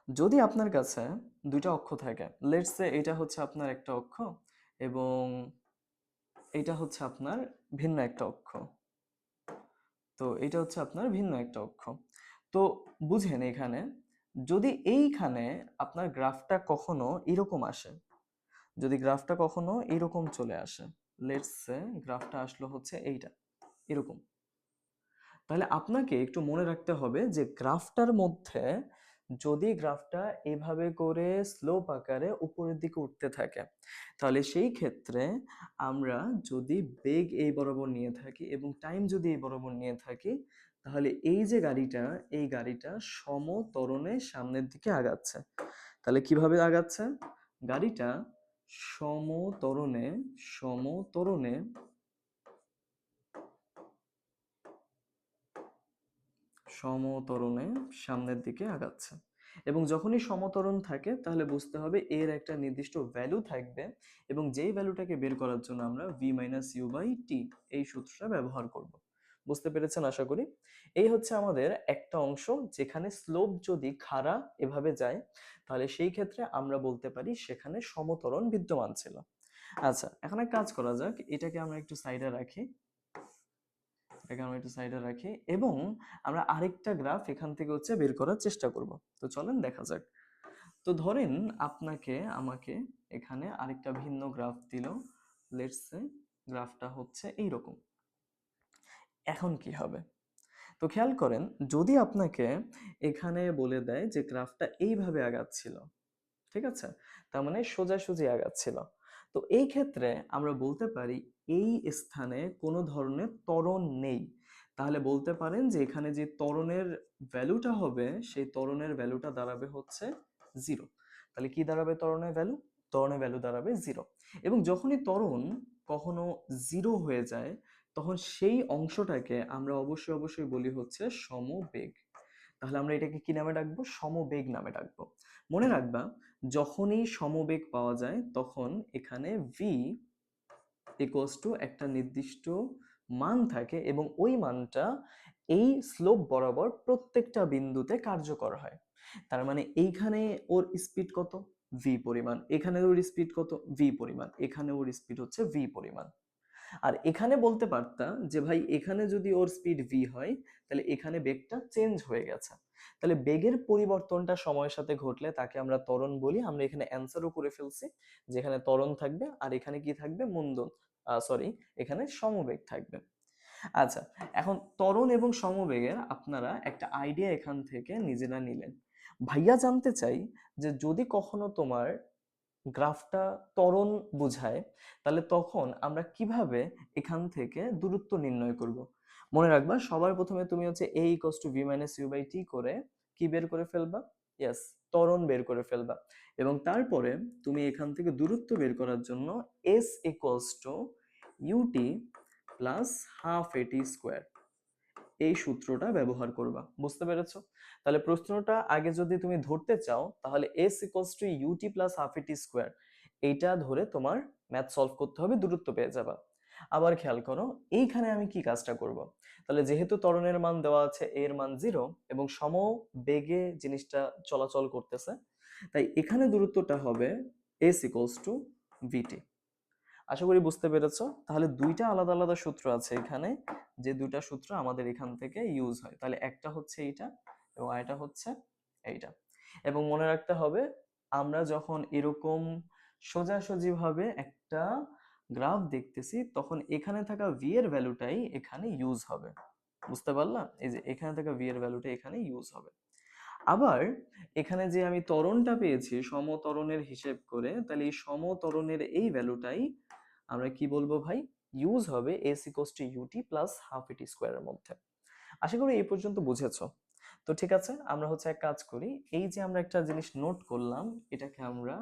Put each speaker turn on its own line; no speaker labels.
যদি আপনার কাছে দুইটা অক্ষ থাকে, লেটস সে এটা হচ্ছে আপনার একটা অক্ষ এবং এটা হচ্ছে আপনার ভিন্ন একটা অক্ষ। তো এটা হচ্ছে আপনার ভিন্ন একটা অক্ষ। তো বুঝেন এখানে যদি এইখানে আপনার গ্রাফটা কখনো এরকম আসে, যদি গ্রাফটা কখনো এরকম চলে আসে, লেটস সে গ্রাফটা আসলো হচ্ছে এইটা এরকম, তাহলে আপনাকে একটু মনে রাখতে হবে যে গ্রাফটার মধ্যে যদি গ্রাফটা এভাবে করে স্লোপ আকারে উপরের দিকে উঠতে থাকে, তাহলে সেই ক্ষেত্রে আমরা যদি বেগ এই বরাবর নিয়ে থাকি এবং টাইম যদি এই বরাবর নিয়ে থাকি, তাহলে এই যে গাড়িটা, এই গাড়িটা সমত্বরণে সামনের দিকে আগাচ্ছে। তাহলে কিভাবে আগাচ্ছে? গাড়িটা সমত্বরণে সমত্বরণে সমত্বরণে সামনের দিকে আগাচ্ছে। এবং যখনই সমত্বরণ থাকে তাহলে বুঝতে হবে এর একটা নির্দিষ্ট ভ্যালু থাকবে, এবং যেই ভ্যালুটাকে বের করার জন্য আমরা v মাইনাস ইউ বাই টি এই সূত্রটা ব্যবহার করব। বুঝতে পেরেছেন আশা করি। এই হচ্ছে আমাদের একটা অংশ যেখানে স্লোপ যদি খাড়া এভাবে যায়, তাহলে সেই ক্ষেত্রে আমরা বলতে পারি সেখানে সমত্বরণ বিদ্যমান ছিল। আচ্ছা, এখন এক কাজ করা যাক, এটাকে আমরা একটু সাইডে রাখি, এটাকে আমরা একটু সাইডে রাখি এবং আমরা আরেকটা গ্রাফ এখান থেকে হচ্ছে বের করার চেষ্টা করব। তো চলেন দেখা যাক। তো ধরেন আপনাকে আমাকে এখানে আরেকটা ভিন্ন গ্রাফ দিল, লেটস সে গ্রাফটা হচ্ছে এইরকম। এখন কি হবে? তো খেয়াল করেন, যদি আপনাকে এখানে বলে দেয় যে গ্রাফটা এইভাবে আগাচ্ছিল, ঠিক আছে, তার মানে সোজাসুজি আগাচ্ছিল, তো এই ক্ষেত্রে আমরা বলতে পারি এই স্থানে কোনো ধরনের ত্বরণ নেই। তাহলে বলতে পারেন যে এখানে যে ত্বরণের ভ্যালুটা হবে সেই ত্বরণের ভ্যালুটা দাঁড়াবে হচ্ছে 0। তাহলে কি দাঁড়াবে ত্বরণের ভ্যালু? ত্বরণের ভ্যালু দাঁড়াবে 0। এবং যখনই ত্বরণ কখনো 0 হয়ে যায়, তখন সেই অংশটাকে আমরা অবশ্যই অবশ্যই বলি হচ্ছে সমবেগ। তাহলে আমরা এটাকে কি নামে ডাকবো? সমবেগ নামে ডাকবো। মনে রাখবা, যখনই সমবেগ পাওয়া যায় তখন এখানে v ইকুয়ালস টু একটা নির্দিষ্ট মান থাকে এবং ওই মানটা এই স্লোপ বরাবর প্রত্যেকটা বিন্দুতে কার্যকর হয়। তার মানে এইখানে ওর স্পিড কত? v পরিমাণ। এখানে ওর স্পিড কত? v পরিমাণ। এখানে ওর স্পিড হচ্ছে v পরিমাণ। আর এখানে বলতে পারতাম যে ভাই এখানে যদি ওর স্পিড v হয়, তাহলে এখানে বেগটা চেঞ্জ হয়ে গেছে। তাহলে বেগের পরিবর্তনটা সময়ের সাথে ঘটলে তাকে আমরা ত্বরণ বলি। আমরা এখানে অ্যান্সারও করে ফেলছি, যেখানে ত্বরণ থাকবে আর এখানে কি থাকবে? মন্দন, সরি, এখানে সমবেগ থাকবে। আচ্ছা, এখন ত্বরণ এবং সমবেগের আপনারা একটা আইডিয়া এখান থেকে নিজেরা নিলেন। ভাইয়া জানতে চাই যে যদি কখনো তোমার গ্রাফটা ত্বরণ বোঝায়, তাহলে তখন আমরা কিভাবে এখান থেকে দূরত্ব নির্ণয় করব? মনে রাখবা, সবার প্রথমে তুমি হচ্ছে a equals to v minus U by T করে কি বের করে ফেলবা? ইয়েস, ত্বরণ বের করে ফেলবা। এবং তারপরে তুমি এখান থেকে দূরত্ব বের করার জন্য s equals to ut plus half at square এই সূত্রটা ব্যবহার করবা। বুঝতে পেরেছো? তাহলে প্রশ্নটা আগে যদি তুমি ধরতে চাও, তাহলে s equals to ut plus half at square এইটা ধরে তোমার ম্যাথ সলভ করতে হবে, দূরত্ব পেয়ে যাবা। আবার খেয়াল করো, এইখানে আমি কি কাজটা করব? তাহলে যেহেতু ত্বরণের মান দেওয়া আছে এর মান 0 এবং সম বেগে জিনিসটা চলাচল করতেছে, তাই এখানে দূরত্বটা হবে s ইকুয়ালস টু vt। আশা করি বুঝতে পেরেছো। তাহলে দুইটা আলাদা আলাদা সূত্র আছে এখানে, যে দুইটা সূত্র আমাদের এখান থেকে ইউজ হয়। তাহলে একটা হচ্ছে এইটা এবং আরেকটা হচ্ছে এইটা। এবং মনে রাখতে হবে, আমরা যখন এরকম সোজাসুজি ভাবে একটা গ্রাফ দেখতেছি তখন এখানে থাকা v এর ভ্যালুটাই এখানে ইউজ হবে। বুঝতে পারলাম? এই যে এখানে থাকা v এর ভ্যালুটা এখানে ইউজ হবে। আবার এখানে যে আমি ত্বরণটা পেয়েছি সমত্বরণের হিসেব করে, তাহলে এই সমত্বরণের এই ভ্যালুটাই আমরা কি বলবো ভাই? ইউজ হবে s equals to ut plus half at স্কোয়ারের মধ্যে। আশা করি এই পর্যন্ত বুঝেছো। তো ঠিক আছে, আমরা হচ্ছে এক কাজ করি, এই যে আমরা একটা জিনিস নোট করলাম, এটাকে আমরা